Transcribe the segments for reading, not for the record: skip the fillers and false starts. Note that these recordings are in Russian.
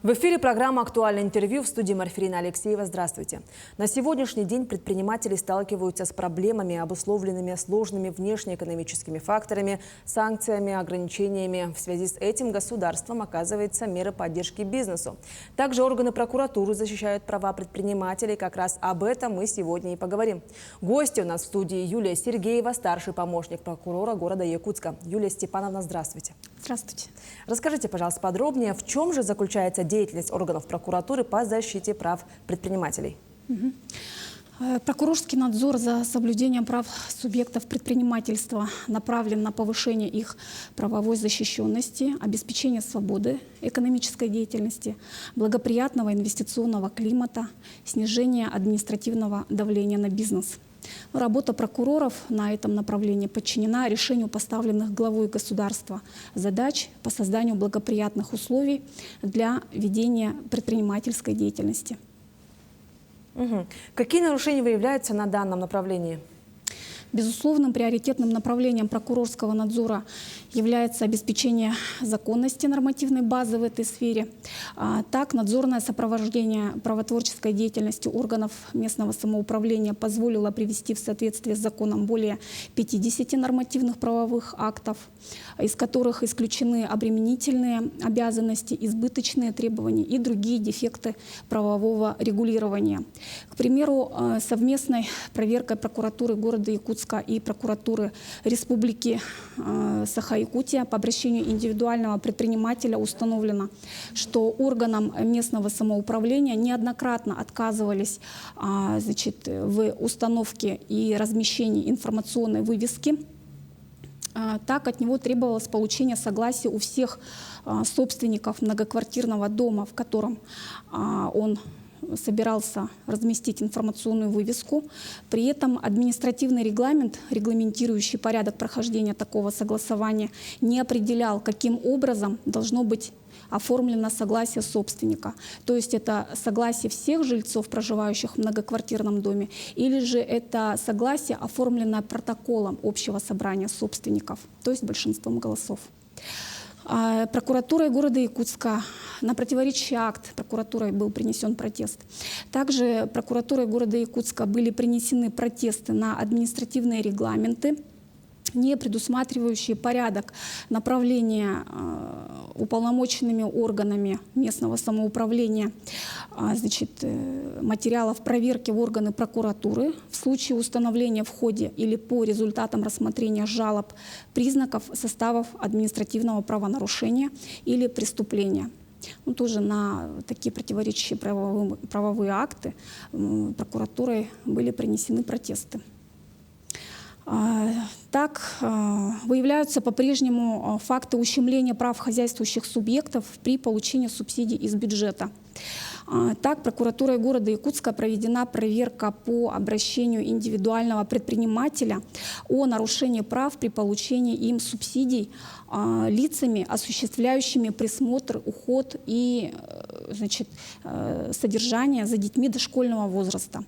В эфире программа «Актуальное интервью», в студии Марфирина Алексеева. Здравствуйте. На сегодняшний день предприниматели сталкиваются с проблемами, обусловленными сложными внешнеэкономическими факторами, санкциями, ограничениями. В связи с этим государством оказывается меры поддержки бизнесу. Также органы прокуратуры защищают права предпринимателей. Как раз об этом мы сегодня и поговорим. Гости у нас в студии Юлия Сергеева, старший помощник прокурора города Якутска. Юлия Степановна, здравствуйте. Здравствуйте. Расскажите, пожалуйста, подробнее, в чем же заключается деятельность органов прокуратуры по защите прав предпринимателей? Прокурорский надзор за соблюдением прав субъектов предпринимательства направлен на повышение их правовой защищенности, обеспечение свободы экономической деятельности, благоприятного инвестиционного климата, снижение административного давления на бизнес. Работа прокуроров на этом направлении подчинена решению поставленных главой государства задач по созданию благоприятных условий для ведения предпринимательской деятельности. Какие нарушения выявляются на данном направлении? Безусловным приоритетным направлением прокурорского надзора является обеспечение законности нормативной базы в этой сфере. Так, надзорное сопровождение правотворческой деятельности органов местного самоуправления позволило привести в соответствие с законом более 50 нормативных правовых актов, из которых исключены обременительные обязанности, избыточные требования и другие дефекты правового регулирования. К примеру, совместной проверкой прокуратуры города Якутска и прокуратуры Республики Саха-Якутия по обращению индивидуального предпринимателя установлено, что органам местного самоуправления неоднократно отказывались в установке и размещении информационной вывески. Так, от него требовалось получение согласия у всех собственников многоквартирного дома, в котором он собирался разместить информационную вывеску. При этом административный регламент, регламентирующий порядок прохождения такого согласования, не определял, каким образом должно быть оформлено согласие собственника. То есть это согласие всех жильцов, проживающих в многоквартирном доме, или же это согласие, оформленное протоколом общего собрания собственников, то есть большинством голосов. Прокуратурой города Якутска на противоречащий акт прокуратурой был принесен протест. Также прокуратурой города Якутска были принесены протесты на административные регламенты, не предусматривающие порядок направления уполномоченными органами местного самоуправления материалов проверки в органы прокуратуры в случае установления в ходе или по результатам рассмотрения жалоб признаков составов административного правонарушения или преступления. Тоже на такие противоречащие правовые акты прокуратурой были принесены протесты. Так, выявляются по-прежнему факты ущемления прав хозяйствующих субъектов при получении субсидий из бюджета. Так, прокуратурой города Якутска проведена проверка по обращению индивидуального предпринимателя о нарушении прав при получении им субсидий лицами, осуществляющими присмотр, уход и содержание за детьми дошкольного возраста.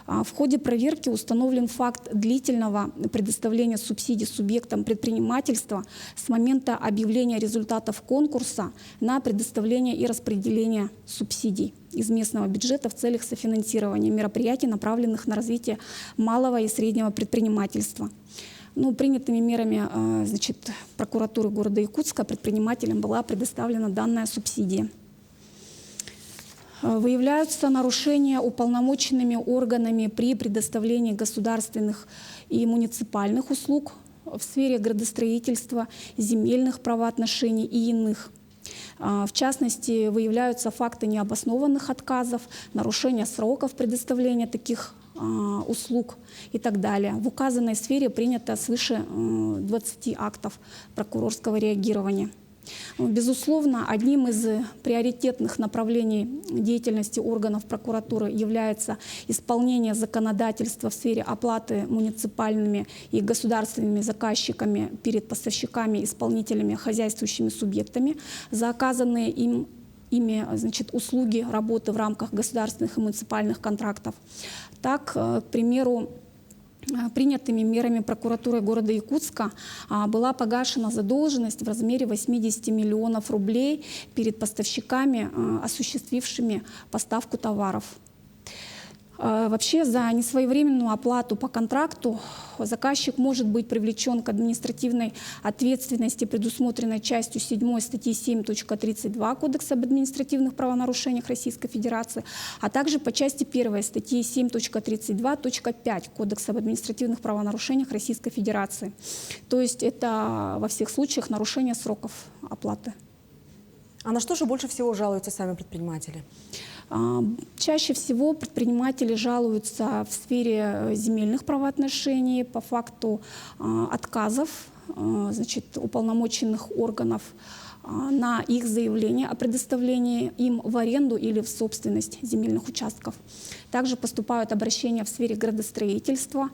В ходе проверки установлен факт длительного предоставления субсидий субъектам предпринимательства с момента объявления результатов конкурса на предоставление и распределение субсидий из местного бюджета в целях софинансирования мероприятий, направленных на развитие малого и среднего предпринимательства. Принятыми мерами прокуратуры города Якутска предпринимателям была предоставлена данная субсидия. Выявляются нарушения уполномоченными органами при предоставлении государственных и муниципальных услуг в сфере градостроительства, земельных правоотношений и иных. В частности, выявляются факты необоснованных отказов, нарушения сроков предоставления таких услуг и так далее. В указанной сфере принято свыше 20 актов прокурорского реагирования. Безусловно, одним из приоритетных направлений деятельности органов прокуратуры является исполнение законодательства в сфере оплаты муниципальными и государственными заказчиками перед поставщиками, исполнителями, хозяйствующими субъектами за оказанные ими услуги, работы в рамках государственных и муниципальных контрактов. Так, к примеру, принятыми мерами прокуратуры города Якутска была погашена задолженность в размере 80 миллионов рублей перед поставщиками, осуществившими поставку товаров. Вообще за несвоевременную оплату по контракту заказчик может быть привлечен к административной ответственности, предусмотренной частью 7 статьи 7.32 Кодекса об административных правонарушениях Российской Федерации, а также по части 1 статьи 7.32.5 Кодекса об административных правонарушениях Российской Федерации. То есть это во всех случаях нарушение сроков оплаты. А на что же больше всего жалуются сами предприниматели? Чаще всего предприниматели жалуются в сфере земельных правоотношений по факту отказов уполномоченных органов на их заявление о предоставлении им в аренду или в собственность земельных участков. Также поступают обращения в сфере градостроительства,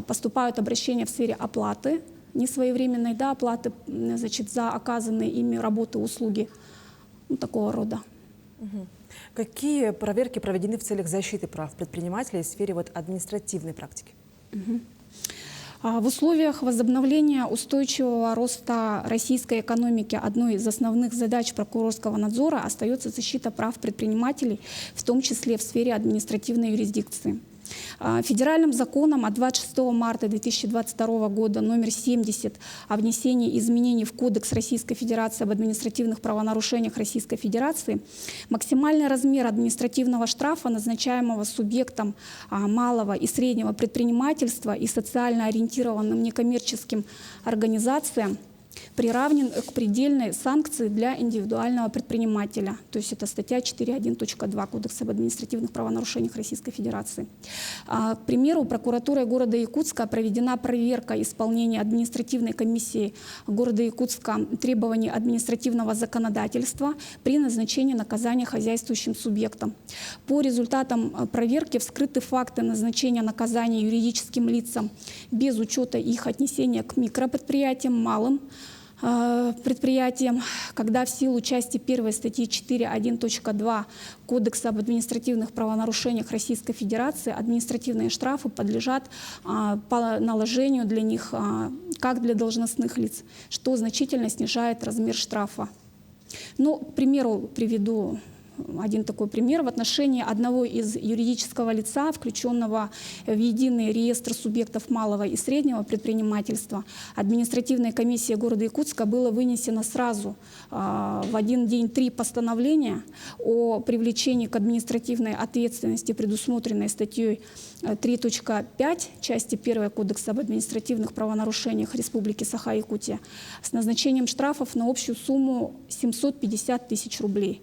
поступают обращения в сфере оплаты, несвоевременной оплаты за оказанные ими работы, услуги, такого рода. Какие проверки проведены в целях защиты прав предпринимателей в сфере административной практики? В условиях возобновления устойчивого роста российской экономики одной из основных задач прокурорского надзора остается защита прав предпринимателей, в том числе в сфере административной юрисдикции. Федеральным законом от 26 марта 2022 года номер 70 о внесении изменений в Кодекс Российской Федерации об административных правонарушениях Российской Федерации максимальный размер административного штрафа, назначаемого субъектом малого и среднего предпринимательства и социально ориентированным некоммерческим организациям, приравнен к предельной санкции для индивидуального предпринимателя. То есть это статья 4.1.2 Кодекса об административных правонарушениях Российской Федерации. К примеру, прокуратурой города Якутска проведена проверка исполнения административной комиссией города Якутска требований административного законодательства при назначении наказания хозяйствующим субъектам. По результатам проверки вскрыты факты назначения наказания юридическим лицам без учета их отнесения к микропредприятиям, малым предприятиям, когда в силу части 1 статьи 4.1.2 Кодекса об административных правонарушениях Российской Федерации административные штрафы подлежат по наложению для них, как для должностных лиц, что значительно снижает размер штрафа. К примеру, приведу один такой пример. В отношении одного из юридического лица, включенного в единый реестр субъектов малого и среднего предпринимательства, административной комиссией города Якутска было вынесено сразу в один день 3 постановления о привлечении к административной ответственности, предусмотренной статьей 3.5 части 1 Кодекса об административных правонарушениях Республики Саха-Якутия с назначением штрафов на общую сумму 750 тысяч рублей.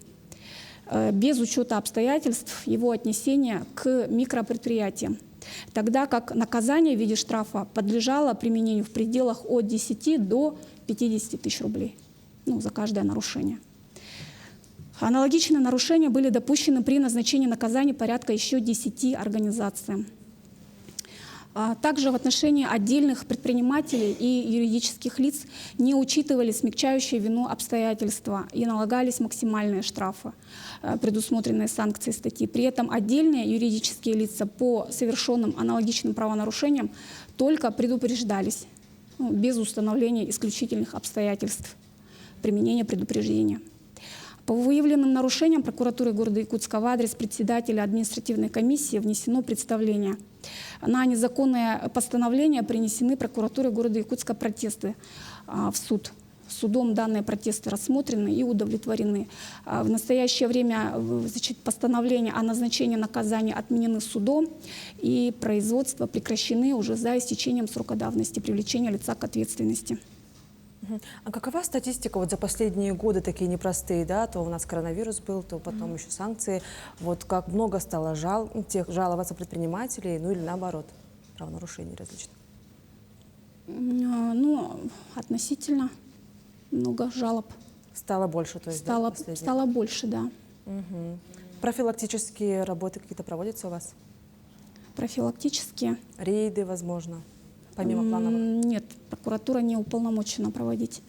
Без учета обстоятельств его отнесения к микропредприятиям, тогда как наказание в виде штрафа подлежало применению в пределах от 10 до 50 тысяч рублей за каждое нарушение. Аналогичные нарушения были допущены при назначении наказания порядка еще 10 организациям. Также в отношении отдельных предпринимателей и юридических лиц не учитывали смягчающие вину обстоятельства и налагались максимальные штрафы, предусмотренные санкцией статьи. При этом отдельные юридические лица по совершенным аналогичным правонарушениям только предупреждались, без установления исключительных обстоятельств применения предупреждения. По выявленным нарушениям прокуратуры города Якутска в адрес председателя административной комиссии внесено представление. На незаконное постановление принесены прокуратурой города Якутска протесты в суд. Судом данные протесты рассмотрены и удовлетворены. В настоящее время постановления о назначении наказания отменены судом, и производства прекращены уже за истечением срока давности привлечения лица к ответственности. А какова статистика за последние годы такие непростые, то у нас коронавирус был, то потом еще санкции. Как много стало жаловаться предпринимателей, или наоборот, правонарушений различных? Относительно много жалоб. Стало больше, то есть? Стало больше, да. Профилактические работы какие-то проводятся у вас? Профилактические? Рейды, возможно? Помимо плановых? Нет, прокуратура не уполномочена проводить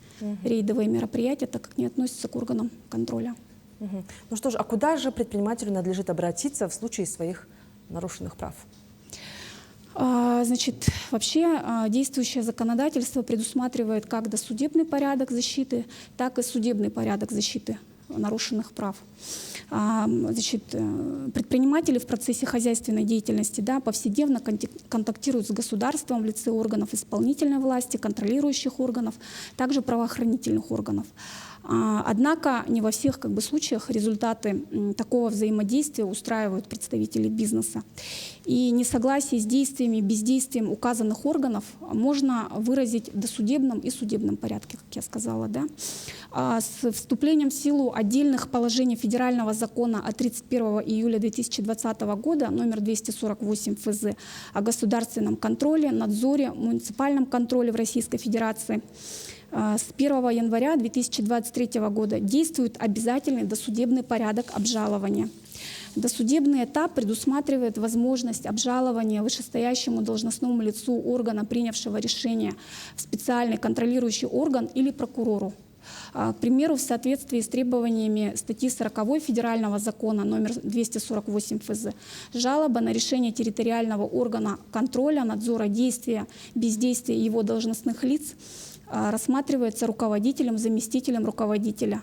рейдовые мероприятия, так как не относятся к органам контроля. Ну что ж, а куда же предпринимателю надлежит обратиться в случае своих нарушенных прав? Значит, вообще действующее законодательство предусматривает как досудебный порядок защиты, так и судебный порядок защиты нарушенных прав. Значит, предприниматели в процессе хозяйственной деятельности повседневно контактируют с государством в лице органов исполнительной власти, контролирующих органов, также правоохранительных органов. Однако не во всех случаях результаты такого взаимодействия устраивают представителей бизнеса. И несогласие с действиями, бездействием указанных органов можно выразить в досудебном и судебном порядке, как я сказала. С вступлением в силу отдельных положений федерального закона от 31 июля 2020 года номер 248 ФЗ о государственном контроле, надзоре, муниципальном контроле в Российской Федерации с 1 января 2023 года действует обязательный досудебный порядок обжалования. Досудебный этап предусматривает возможность обжалования вышестоящему должностному лицу органа, принявшего решение, в специальный контролирующий орган или прокурору. К примеру, в соответствии с требованиями статьи 40 Федерального закона номер 248 ФЗ, жалоба на решение территориального органа контроля, надзора действия, бездействия его должностных лиц рассматривается руководителем, заместителем руководителя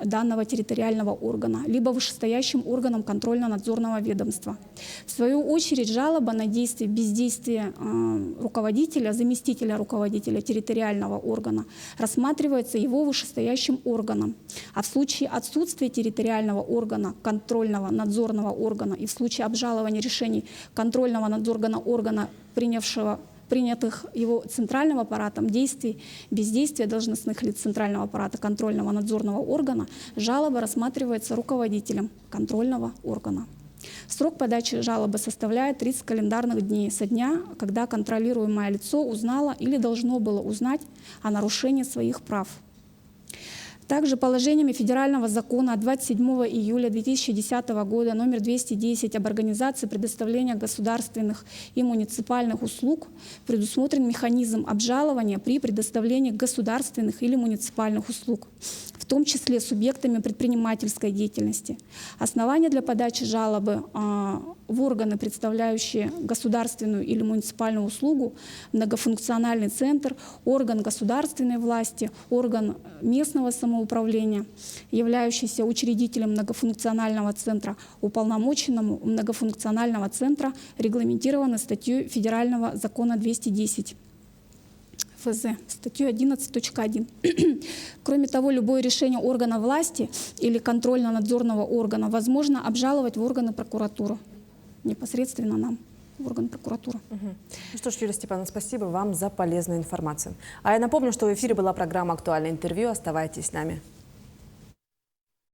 данного территориального органа, либо вышестоящим органом контрольно-надзорного ведомства. В свою очередь, жалоба на действие, бездействие руководителя, заместителя руководителя территориального органа рассматривается его вышестоящим органом. А в случае отсутствия территориального органа, контрольного надзорного органа и в случае обжалования решений контрольного надзорного органа, принятых его центральным аппаратом действий, бездействия должностных лиц центрального аппарата контрольного надзорного органа, жалоба рассматривается руководителем контрольного органа. Срок подачи жалобы составляет 30 календарных дней со дня, когда контролируемое лицо узнало или должно было узнать о нарушении своих прав. Также положениями федерального закона от 27 июля 2010 года номер 210 об организации предоставления государственных и муниципальных услуг предусмотрен механизм обжалования при предоставлении государственных или муниципальных услуг, в том числе субъектами предпринимательской деятельности. Основания для подачи жалобы в органы, представляющие государственную или муниципальную услугу, многофункциональный центр, орган государственной власти, орган местного самоуправления, являющийся учредителем многофункционального центра, уполномоченному многофункционального центра, регламентированы статьей Федерального закона 210. ФЗ, статью 11.1. Кроме того, любое решение органа власти или контрольно-надзорного органа возможно обжаловать в органы прокуратуры. Непосредственно нам, в орган прокуратуры. Ну что ж, Юлия Степановна, спасибо вам за полезную информацию. А я напомню, что в эфире была программа «Актуальное интервью». Оставайтесь с нами.